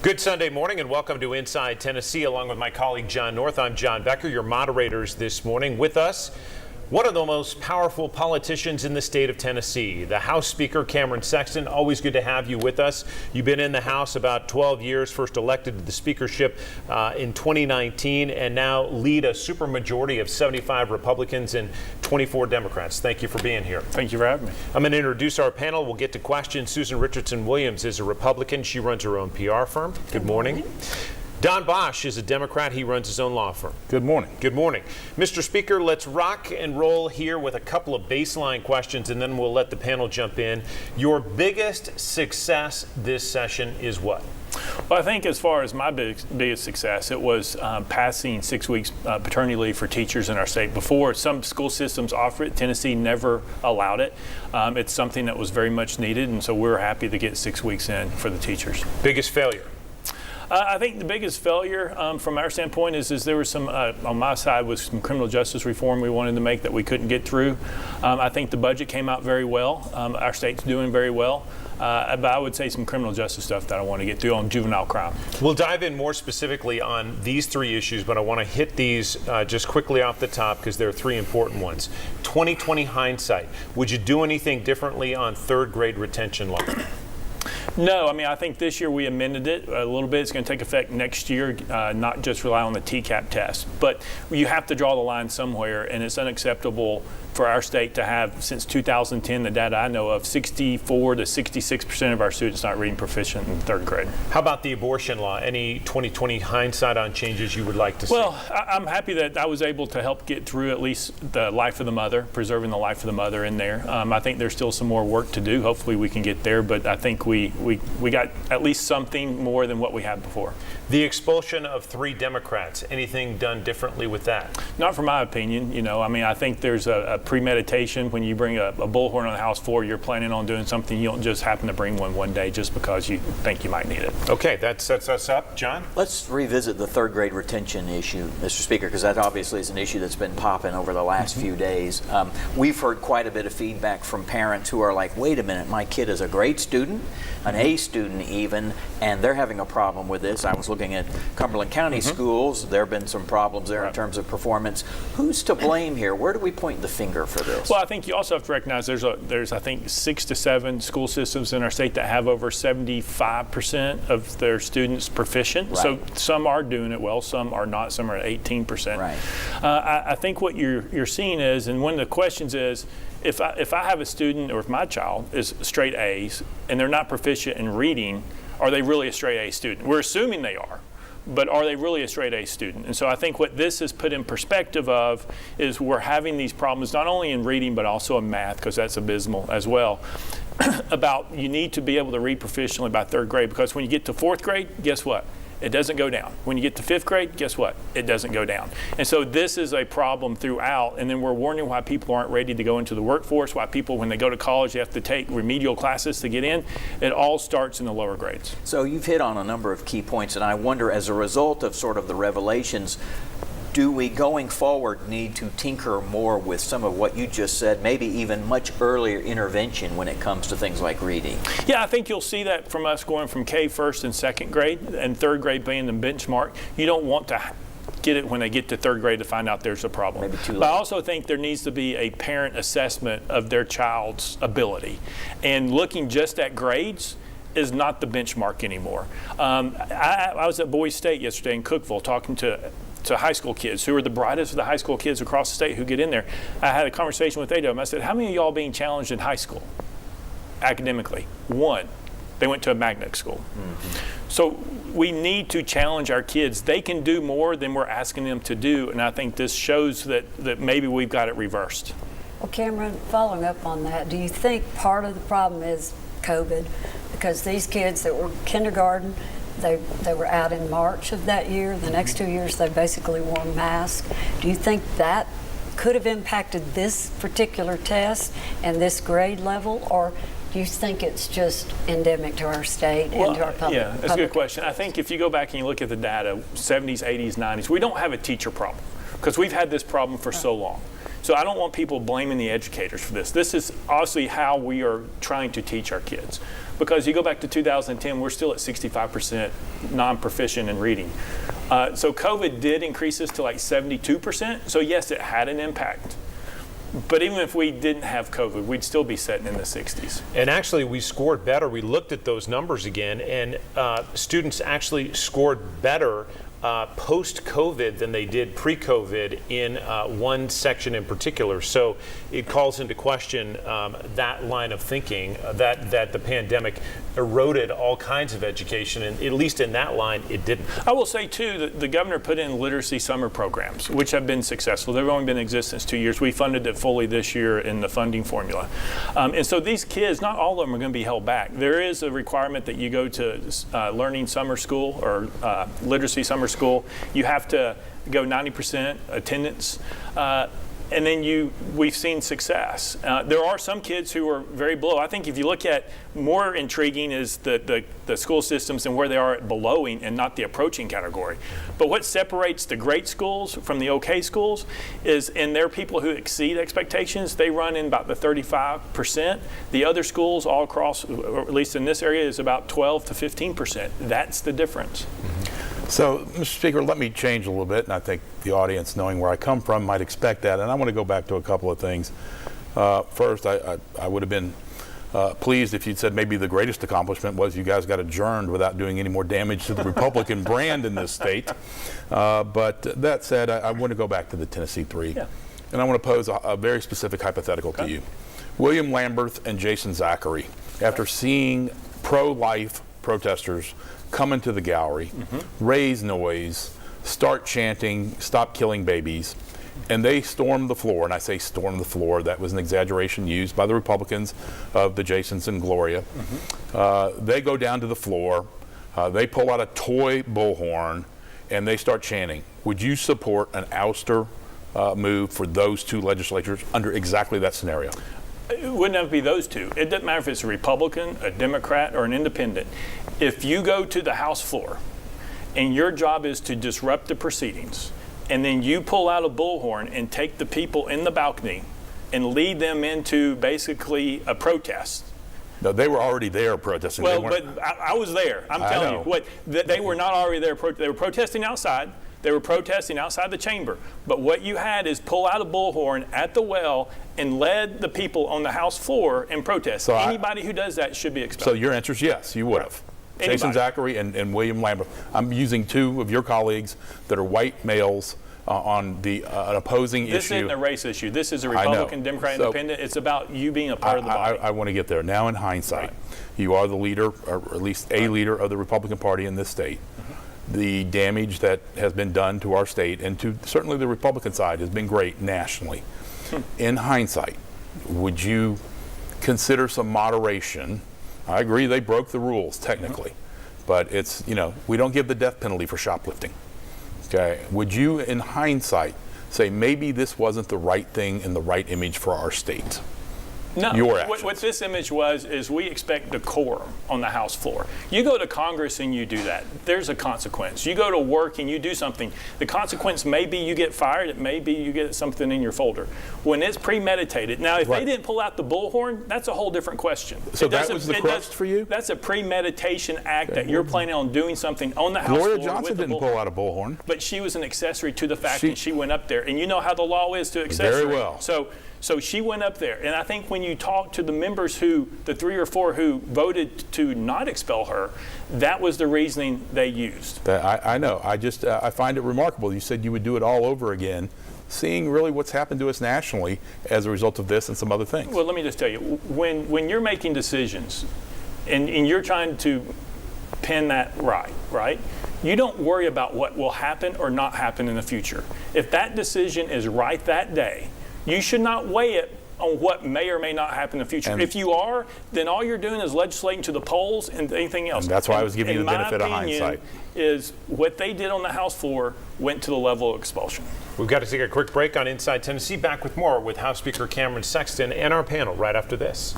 Good Sunday morning and welcome to Inside Tennessee along with my colleague John North. I'm John Becker, your moderators this morning. With us, one of the most powerful politicians in the state of Tennessee, the House Speaker Cameron Sexton. Always good to have you with us. You've been in the House about 12 years, first elected to the speakership in 2019, and now lead a supermajority of 75 Republicans and 24 Democrats. Thank you for being here. Thank you for having me. I'm going to introduce our panel. We'll get to questions. Susan Richardson Williams is a Republican. She runs her own PR firm. Good morning. Don Bosch is a Democrat. He runs his own law firm. Good morning. Good morning. Mr. Speaker, let's rock and roll here with a couple of baseline questions, and then we'll let the panel jump in. Your biggest success this session is what? Well, I think as far as my biggest success, it was passing 6 weeks paternity leave for teachers in our state. Before, some school systems offer it. Tennessee never allowed it. It's something that was very much needed, and so we're happy to get 6 weeks in for the teachers. Biggest failure? I think the biggest failure from our standpoint is there was some, on my side, was some criminal justice reform we wanted to make that we couldn't get through. I think the budget came out very well. Our state's doing very well. But I would say some criminal justice stuff that I want to get through on juvenile crime. We'll dive in more specifically on these three issues, but I want to hit these just quickly off the top because there are three important ones. 2020 hindsight. Would you do anything differently on third grade retention law? No, I mean, I think this year we amended it a little bit. It's going to take effect next year, not just rely on the TCAP test. But you have to draw the line somewhere, and it's unacceptable for our state to have, since 2010, the data I know of, 64 to 66% of our students not reading proficient in third grade. How about the abortion law? Any 2020 hindsight on changes you would like to see? Well, I'm happy that I was able to help get through at least the life of the mother, preserving the life of the mother in there. I think there's still some more work to do. Hopefully we can get there, but I think we got at least something more than what we had before. The expulsion of 3 Democrats, anything done differently with that? Not from my opinion. You know, I mean, I think there's a premeditation. When you bring a bullhorn on the House floor, you're planning on doing something. You don't just happen to bring one day just because you think you might need it. Okay, that sets us up. John? Let's revisit the third grade retention issue, Mr. Speaker, because that obviously is an issue that's been popping over the last few days. We've heard quite a bit of feedback from parents who are like, wait a minute, my kid is a great student, an A student even, and they're having a problem with this. I was looking at Cumberland County schools. There have been some problems there in terms of performance. Who's to blame here? Where do we point the finger for this? Well, I think you also have to recognize there's I think 6 to 7 school systems in our state that have over 75% of their students proficient. Right. So some are doing it well, some are not, some are at 18%. Right. I think what you're seeing is, and one of the questions is, if I have a student, or if my child is straight A's and they're not proficient in reading, are they really a straight A student? We're assuming they are, but are they really a straight A student? And so I think what this is put in perspective of is we're having these problems not only in reading but also in math, because that's abysmal as well, about you need to be able to read proficiently by third grade, because when you get to fourth grade, guess what? It doesn't go down. When you get to fifth grade, guess what? It doesn't go down. And so this is a problem throughout, and then we're wondering why people aren't ready to go into the workforce, why people, when they go to college, they have to take remedial classes to get in. It all starts in the lower grades. So you've hit on a number of key points, and I wonder, as a result of sort of the revelations, do we, going forward, need to tinker more with some of what you just said, maybe even much earlier intervention when it comes to things like reading? Yeah, I think you'll see that from us going from K first and second grade, and third grade being the benchmark. You don't want to get it when they get to third grade to find out there's a problem. Maybe too late. But I also think there needs to be a parent assessment of their child's ability. And looking just at grades is not the benchmark anymore. I was at Boise State yesterday in Cookeville talking to high school kids who are the brightest of the high school kids across the state who get in there. I had a conversation with 8 of them. I said, how many of y'all being challenged in high school academically? 1. They went to a magnet school. So we need to challenge our kids. They can do more than we're asking them to do, and I think this shows that maybe we've got it reversed. Well, Cameron, following up on that, do you think part of the problem is COVID? Because these kids that were kindergarten, they were out in March of that year. The next 2 years, they basically wore masks. Do you think that could have impacted this particular test and this grade level, or do you think it's just endemic to our state and to our public? Yeah, that's a good question. I think if you go back and you look at the data, 70s, 80s, 90s, we don't have a teacher problem because we've had this problem for so long. So I don't want people blaming the educators for this. This is obviously how we are trying to teach our kids. Because you go back to 2010, we're still at 65% non-proficient in reading. So COVID did increase this to like 72%. So yes, it had an impact. But even if we didn't have COVID, we'd still be sitting in the 60s. And actually, we scored better. We looked at those numbers again, and students actually scored better post-COVID than they did pre-COVID in one section in particular. So it calls into question that line of thinking that the pandemic eroded all kinds of education, and at least in that line, it didn't. I will say, too, that the governor put in literacy summer programs, which have been successful. They've only been in existence 2 years. We funded it fully this year in the funding formula. And so these kids, not all of them are going to be held back. There is a requirement that you go to learning summer school or literacy summer school. You have to go 90% attendance. And then we've seen success. There are some kids who are very below. I think if you look at more intriguing is the school systems and where they are at belowing and not the approaching category. But what separates the great schools from the okay schools is, and there are people who exceed expectations, they run in about the 35%. The other schools all across, or at least in this area, is about 12 to 15%. That's the difference. So, Mr. Speaker, let me change a little bit, and I think the audience, knowing where I come from, might expect that. And I want to go back to a couple of things. First, I would have been pleased if you'd said maybe the greatest accomplishment was you guys got adjourned without doing any more damage to the Republican brand in this state. But that said, I want to go back to the Tennessee 3. Yeah. And I want to pose a very specific hypothetical to you. William Lamberth and Jason Zachary, after seeing pro-life protesters come into the gallery, raise noise, start chanting, stop killing babies, and they stormed the floor. And I say storm the floor, that was an exaggeration used by the Republicans of the Jasons and Gloria. They go down to the floor, they pull out a toy bullhorn, and they start chanting. Would you support an ouster move for those two legislatures under exactly that scenario? It wouldn't have to be those two. It doesn't matter if it's a Republican, a Democrat, or an independent. If you go to the House floor and your job is to disrupt the proceedings, and then you pull out a bullhorn and take the people in the balcony and lead them into basically a protest. No, they were already there protesting. Well, but I was there. I'm telling you, they were not already there. They were protesting outside. They were protesting outside the chamber. But what you had is pull out a bullhorn at the well and led the people on the House floor and protest. So anybody who does that should be expelled. So your answer is yes, you would have. Anybody. Jason Zachary and William Lambert. I'm using two of your colleagues that are white males on the an opposing This issue. isn't a race issue. This is a Republican, Democrat, Independent. It's about you being a part of the body. I want to get there. Now in hindsight, you are the leader, or at least a leader of the Republican Party in this state. The damage that has been done to our state and to certainly the Republican side has been great nationally. In hindsight, would you consider some moderation? I agree they broke the rules technically, but it's, we don't give the death penalty for shoplifting. Okay, would you in hindsight say maybe this wasn't the right thing and the right image for our state? No, your actions. What this image is we expect decorum on the House floor. You go to Congress and you do that. There's a consequence. You go to work and you do something. The consequence may be you get fired. It may be you get something in your folder. When it's premeditated. Now, if they didn't pull out the bullhorn, that's a whole different question. So that was the crux for you? That's a premeditation act that you're planning on doing something on the House floor. Gloria Johnson didn't pull out a bullhorn. But she was an accessory to the fact that she went up there. And you know how the law is to accessory. Very well. So she went up there, and I think when you talk to the members the 3 or 4 who voted to not expel her, that was the reasoning they used. I know. I find it remarkable. You said you would do it all over again, seeing really what's happened to us nationally as a result of this and some other things. Well, let me just tell you, when you're making decisions and you're trying to pin that right? You don't worry about what will happen or not happen in the future. If that decision is right that day, you should not weigh it on what may or may not happen in the future. If you are, then all you're doing is legislating to the polls and anything else. And that's why I was giving you the benefit of hindsight. My opinion is what they did on the House floor went to the level of expulsion. We've got to take a quick break on Inside Tennessee. Back with more with House Speaker Cameron Sexton and our panel right after this.